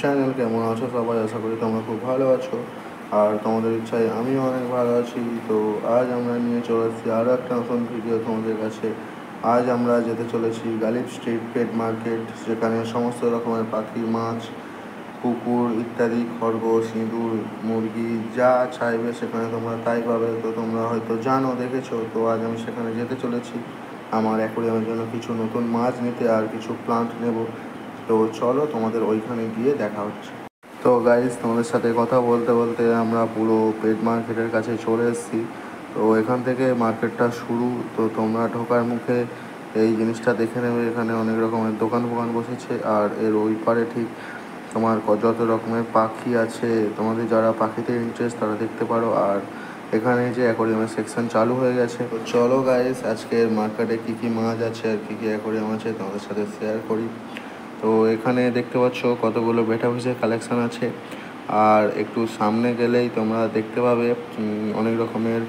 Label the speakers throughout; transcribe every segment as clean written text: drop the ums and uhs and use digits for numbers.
Speaker 1: Channel. কেমন আছো সবাই? আশা করি তোমরা খুব ভালো আছো, আর তোমাদের ইচ্ছায় আমিও অনেক ভালো আছি। তো আজ আমরা নিয়ে চলে এসেছি আরও একটা নতুন ভিডিও তোমাদের কাছে। আজ আমরা যেতে চলেছি গালিব স্ট্রিট পেট মার্কেট, যেখানে সমস্ত রকমের পাখি, মাছ, কুকুর ইত্যাদি, খরগোশ, ইঁদুর, মুরগি যা চাইবে সেখানে তোমরা তাই পাবে। তো তোমরা হয়তো জানো, দেখেছো। তো আজ আমি সেখানে যেতে চলেছি আমার অ্যাকোরিয়ামের জন্য কিছু নতুন মাছ নিতে আর কিছু প্লান্ট নেব। তো চলো তোমাদের ওইখানে গিয়ে দেখা হচ্ছে। তো গাইজ, তোমাদের সাথে কথা বলতে বলতে আমরা পুরো পেট মার্কেটের কাছে চলে এসেছি। তো এখান থেকে মার্কেটটা শুরু। তো তোমরা ঢোকার মুখে এই জিনিসটা দেখে নেবে, এখানে অনেক রকমের দোকান বসেছে, আর এর ওই পারে ঠিক তোমার যত রকমের পাখি আছে, তোমাদের যারা পাখিতে ইন্টারেস্ট তারা দেখতে পারো। আর এখানে যে অ্যাকোরিয়ামের সেকশন চালু হয়ে গেছে। তো চলো গাইস, আজকের মার্কেটে কী কী মাছ আছে আর কী কী অ্যাকোরিয়াম আছে তোমাদের সাথে শেয়ার করি। তো এখানে দেখতে পাচ্ছ কতগুলো বেটা ফিশের কালেকশান আছে, আর একটু সামনে গেলেই তোমরা দেখতে পাবে অনেক রকমের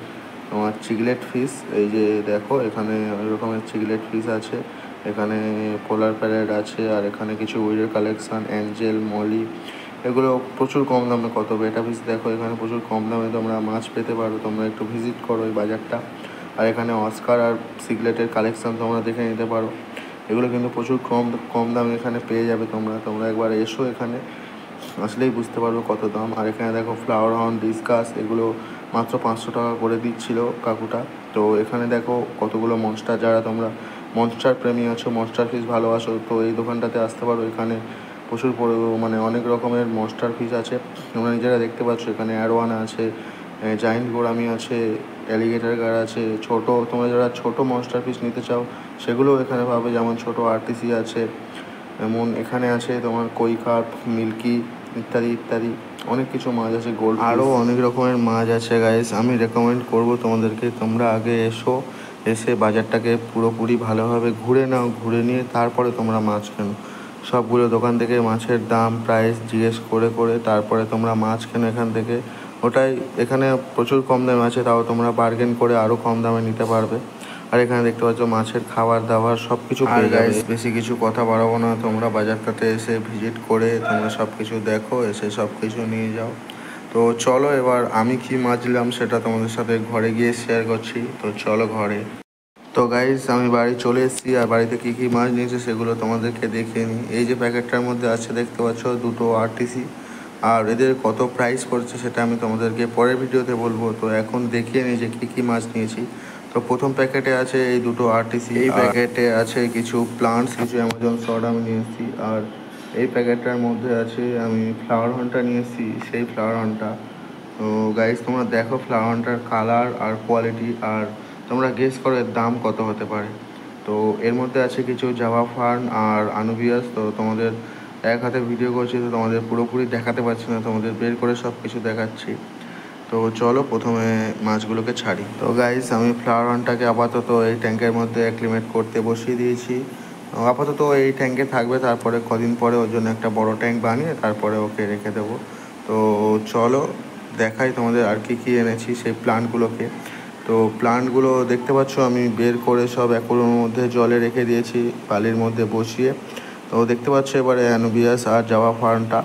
Speaker 1: তোমার চিগলেট ফিশ। এই যে দেখো, এখানে অনেক রকমের চিগলেট ফিশ আছে, এখানে পোলার প্যারেট আছে, আর এখানে কিছু উইডের কালেকশান, অ্যাঞ্জেল, মলি, এগুলো প্রচুর কম দামে। কত বেটা ফিশ দেখো, এখানে প্রচুর কম দামে তোমরা মাছ পেতে পারো। তোমরা একটু ভিজিট করো এই বাজারটা। আর এখানে অস্কার আর সিগলেটের কালেকশান তোমরা দেখে নিতে পারো। এগুলো কিন্তু প্রচুর কম দামে এখানে পেয়ে যাবে তোমরা একবার এসো, এখানে আসলেই বুঝতে পারবো কত দাম। আর এখানে দেখো ফ্লাওয়ার হর্ন, ডিসকাস, এগুলো মাত্র 500 টাকা করে দিচ্ছিল কাকুটা। তো এখানে দেখো কতগুলো মনস্টার, যারা তোমরা মনস্টার প্রেমী আছো, মনস্টার ফিশ ভালোবাসো, তো এই দোকানটাতে আসতে পারো। এখানে প্রচুর মানে অনেক রকমের মনস্টার ফিশ আছে, তোমরা নিজেরা দেখতে পাচ্ছ। এখানে অ্যারোয়ানা আছে, জায়েন্ট গোরামি আছে, অ্যালিগেটার গার আছে। তোমরা যারা ছোটো মনস্টার ফিশ নিতে চাও সেগুলোও এখানে পাবে, যেমন ছোটো আরটিসি আছে, এমন এখানে আছে তোমার কই কার্প, মিল্কি ইত্যাদি ইত্যাদি অনেক কিছু মাছ আছে, গোল্ড, আরও অনেক রকমের মাছ আছে। গাইস, আমি রেকমেন্ড করব তোমাদেরকে, তোমরা আগে এসে বাজারটাকে পুরোপুরি ভালোভাবে ঘুরে নাও, ঘুরে নিয়ে তারপরে তোমরা মাছ কেনো। সবগুলো দোকান থেকে মাছের দাম প্রাইস জিজ্ঞেস করে তারপরে তোমরা মাছ কেনো এখান থেকে। ওটাই, এখানে প্রচুর কম দামে আছে, তাও তোমরা বার্গেন করে আরও কম দামে নিতে পারবে। আর এখানে দেখতে পাচ্ছ মাছের খাবার দাবার সব কিছু পেয়ে যাবে। বেশি কিছু কথা বাড়াবো না, তোমরা বাজারটাতে এসে ভিজিট করে তোমরা সব কিছু দেখো, এসে সব কিছু নিয়ে যাও। তো চলো, এবার আমি কি মাছ নিলাম সেটা তোমাদের সাথে ঘরে গিয়ে শেয়ার করছি। তো চলো ঘরে। তো গাইস, আমি বাড়ি চলে এসেছি, আর বাড়িতে কী কী মাছ নিয়েছে সেগুলো তোমাদেরকে দেখিয়ে নিই। এই যে প্যাকেটটার মধ্যে আছে দেখতে পাচ্ছ, দুটো আরটিসি, আর এদের কত প্রাইস পড়ছে সেটা আমি তোমাদেরকে পরের ভিডিওতে বলবো। তো এখন দেখিয়ে নিই যে কী কী মাছ নিয়েছি। তো প্রথম প্যাকেটে আছে এই দুটো আরটিসি, এই প্যাকেটে আছে কিছু প্লান্টস, কিছু অ্যামাজন শর্ট আমি নিয়ে এসেছি, আর এই প্যাকেটটার মধ্যে আছে আমি ফ্লাওয়ার হর্নটা নিয়ে এসেছি, সেই ফ্লাওয়ার হর্নটা। তো গাইস, তোমরা দেখো ফ্লাওয়ার হর্নটার কালার আর কোয়ালিটি, আর তোমরা গেস করো এর দাম কত হতে পারে। তো এর মধ্যে আছে কিছু জাভা ফার্ন আর আনুবিয়াস। তো তোমাদের এক হাতে ভিডিও করছি, তো তোমাদের পুরোপুরি দেখাতে পারছি না, তোমাদের বের করে সব কিছু দেখাচ্ছি। তো চলো প্রথমে মাছগুলোকে ছাড়ি। তো গাইস, আমি ফ্লাওয়ার হর্নটাকে আপাতত এই ট্যাঙ্কের মধ্যে অ্যাক্লিমেট করতে বসিয়ে দিয়েছি। আপাতত এই ট্যাঙ্কে থাকবে, তারপরে কদিন পরে ওর জন্য একটা বড় ট্যাঙ্ক বানিয়ে তারপরে ওকে রেখে দেবো। তো চলো দেখাই তোমাদের আর কি এনেছি সেই প্লান্টগুলোকে। তো প্লান্টগুলো দেখতে পাচ্ছ আমি বের করে সব অ্যাকোরিয়ামের মধ্যে জলে রেখে দিয়েছি, বালির মধ্যে বসিয়ে। তো দেখতে পাচ্ছ এবারে অ্যানুবিয়াস আর জাভা ফার্নটা।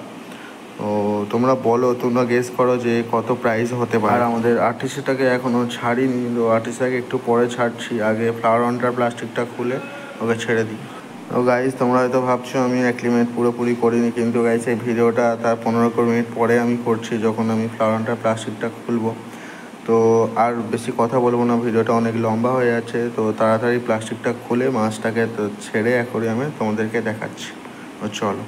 Speaker 1: তো তোমরা বলো, তোমরা গেস করো যে কত প্রাইস হতে পারে। আর আমাদের আর্টিস্টটাকে এখনও ছাড়িনি, তো আর্টিস্টটাকে একটু পরে ছাড়ছি, আগে ফ্লাওয়ার হর্নটার প্লাস্টিকটা খুলে ওকে ছেড়ে দিই। তো গাইজ, তোমরা হয়তো ভাবছো আমি অ্যাক্লিমেট পুরোপুরি করিনি, কিন্তু গাইজ এই ভিডিওটা তার 15-20 মিনিট পরে আমি করছি, যখন আমি ফ্লাওয়ার হর্নটার প্লাস্টিকটা খুলবো। তো আর বেশি কথা বলবো না, ভিডিওটা অনেক লম্বা হয়ে যাচ্ছে। তো তাড়াতাড়ি প্লাস্টিকটা খুলে মাছটাকে তো ছেড়ে অ্যাকোরিয়ামে তোমাদেরকে দেখাচ্ছি। তো চলো।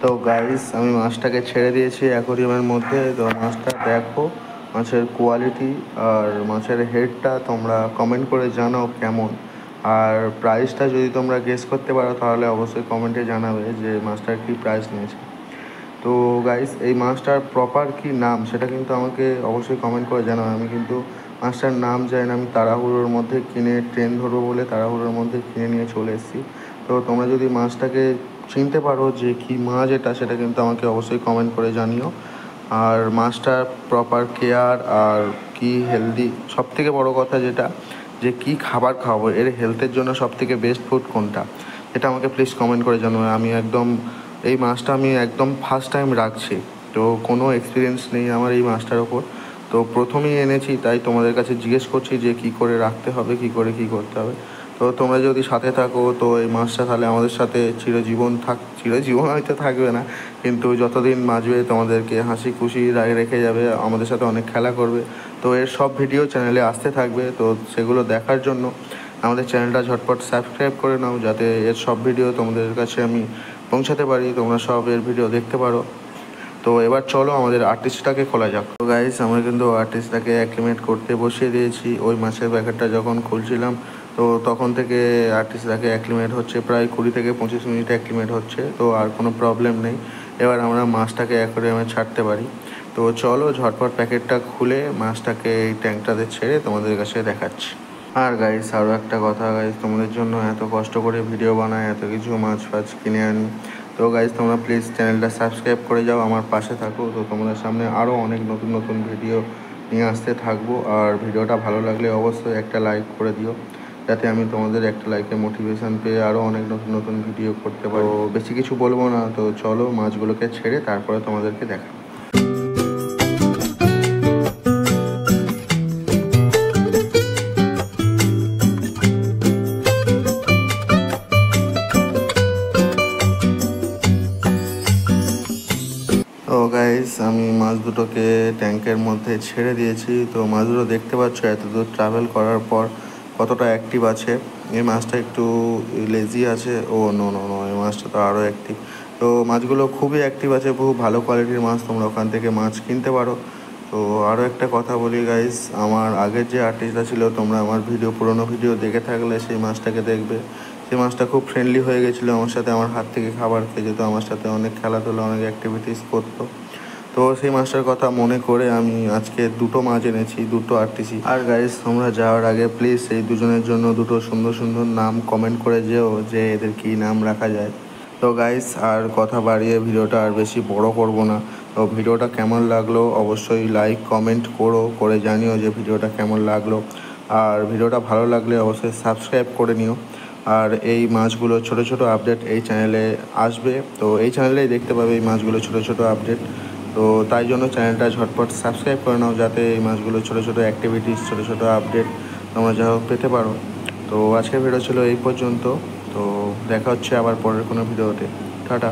Speaker 1: তো গাইস, আমি মাছটাকে ছেড়ে দিয়েছি অ্যাকোরিয়ামের মধ্যে। তো মাছটা দেখো, মাছের কোয়ালিটি আর মাছের হেডটা তোমরা কমেন্ট করে জানাও কেমন। আর প্রাইসটা যদি তোমরা গেস করতে পারো তাহলে অবশ্যই কমেন্টে জানাবে যে মাছটার কী প্রাইস নিয়েছে। তো গাইস এই মাছটার প্রপার কী নাম সেটা কিন্তু আমাকে অবশ্যই কমেন্ট করে জানাবে। আমি কিন্তু মাছটার নাম জানি না, আমি তাড়াহুড়োর মধ্যে কিনে ট্রেন ধরবো বলে তাড়াহুড়োর মধ্যে কিনে নিয়ে চলে এসেছি। তো তোমরা যদি মাছটাকে চিনতে পারো যে কী মাছ এটা, সেটা কিন্তু আমাকে অবশ্যই কমেন্ট করে জানিও। আর মাছটার প্রপার কেয়ার আর কি হেলদি, সবথেকে বড় কথা যেটা যে কী খাবার খাওয়াবো, এর হেলথের জন্য সবথেকে বেস্ট ফুড কোনটা এটা আমাকে প্লিজ কমেন্ট করে জানাবে। আমি একদম এই মাছটা আমি একদম ফার্স্ট টাইম রাখছি, তো কোনো এক্সপিরিয়েন্স নেই আমার এই মাছটার ওপর। তো প্রথমেই এনেছি, তাই তোমাদের কাছে জিজ্ঞেস করছি যে কী করে রাখতে হবে, কী করে কী করতে হবে। তো তোমরা যদি সাথে থাকো তো এই মাছটা তাহলে আমাদের সাথে চিরজীবন হয়তো থাকবে না, কিন্তু যতদিন বাঁচবে তোমাদেরকে হাসি খুশি রেখে যাবে, আমাদের সাথে অনেক খেলা করবে। তো এর সব ভিডিও চ্যানেলে আসতে থাকবে, তো সেগুলো দেখার জন্য আমাদের চ্যানেলটা ঝটপট সাবস্ক্রাইব করে নাও, যাতে এর সব ভিডিও তোমাদের কাছে আমি পৌঁছাতে পারি, তোমরা সব এর ভিডিও দেখতে পারো। তো এবার চলো আমাদের আর্টিস্টটাকে খোলা যাক। তো গাইস আমরা কিন্তু আর্টিস্টটাকে অ্যাক্লিমেট করতে বসিয়ে দিয়েছি। ওই মাছের প্যাকেটটা যখন খুলছিলাম তো তখন থেকে আর্টিস্টটাকে অ্যাক্লিমেট হচ্ছে, প্রায় 20 থেকে 25 মিনিট অ্যাক্লিমেট হচ্ছে। তো আর কোনো প্রবলেম নেই, এবার আমরা মাছটাকে অ্যাকোয়ারিয়ামে ছাড়তে পারি। তো চলো ঝটপট প্যাকেটটা খুলে মাছটাকে এই ট্যাঙ্কটাতে ছেড়ে তোমাদের কাছে দেখাচ্ছি। আর গাইস আরও একটা কথা গাইস, তোমাদের জন্য এত কষ্ট করে ভিডিও বানাই, এত কিছু মাছ ফাছ কিনে আনি। তো গাইস তোমরা প্লিজ চ্যানেলটা সাবস্ক্রাইব করে যাও, আমার পাশে থাকো। তো তোমাদের সামনে আরও অনেক নতুন নতুন ভিডিও নিয়ে আসতে থাকবো। আর ভিডিওটা ভালো লাগলে অবশ্যই একটা লাইক করে দিও, যাতে আমি তোমাদের একটা লাইকে মোটিভেশান পেয়ে আরও অনেক নতুন নতুন ভিডিও করতে পারি। বেশি কিছু বলবো না, তো চলো মাছগুলোকে ছেড়ে তারপরে তোমাদেরকে দেখাবো। তো গাইস আমি মাছ দুটোকে ট্যাঙ্কের মধ্যে ছেড়ে দিয়েছি। তো মাছ দুটো দেখতে পাচ্ছ এত দূর ট্রাভেল করার পর কতটা অ্যাক্টিভ আছে। এই মাছটা একটু লেজি আছে, ও নো নো নো, এই মাছটা তো আরও অ্যাক্টিভ। তো মাছগুলো খুবই অ্যাক্টিভ আছে, বহু ভালো কোয়ালিটির মাছ, তোমরা ওখান থেকে মাছ কিনতে পারো। তো আরও একটা কথা বলি গাইস, আমার আগের যে আর্টিস্টটা ছিল, তোমরা আমার পুরোনো ভিডিও দেখে থাকলে সেই মাছটাকে দেখবে। সেই মাছটা খুব ফ্রেন্ডলি হয়ে গেছিলো আমার সাথে, আমার হাত থেকে খাবার খেয়ে যেত, আমার সাথে অনেক খেলাধুলা অনেক অ্যাক্টিভিটিস করতো। তো সেই মাছটার কথা মনে করে আমি আজকে দুটো মাছ এনেছি, দুটো আর্টিসি। আর গাইস তোমরা যাওয়ার আগে প্লিজ এই দুজনের জন্য দুটো সুন্দর সুন্দর নাম কমেন্ট করে যেও যে এদের কী নাম রাখা যায়। তো গাইস আর কথা বাড়িয়ে ভিডিওটা আর বেশি বড় করব না। তো ভিডিওটা কেমন লাগলো অবশ্যই লাইক কমেন্ট করে জানিও যে ভিডিওটা কেমন লাগলো। আর ভিডিওটা ভালো লাগলে অবশ্যই সাবস্ক্রাইব করে নিও। আর এই মাছগুলো ছোট ছোট আপডেট এই চ্যানেলে আসবে, তো এই চ্যানেলেই দেখতে পাবে এই মাছগুলো ছোট ছোট আপডেট। তো তাই জন্য চ্যানেলটা ঝটপট সাবস্ক্রাইব করে নাও, যাতে এই মাছগুলো ছোট ছোট অ্যাক্টিভিটিস ছোট ছোট আপডেট তোমরা যা হোক পেতে পারো। তো আজকের ভিডিও ছিল এই পর্যন্ত, তো দেখা হচ্ছে আবার পরের কোনো ভিডিওতে। টাটা।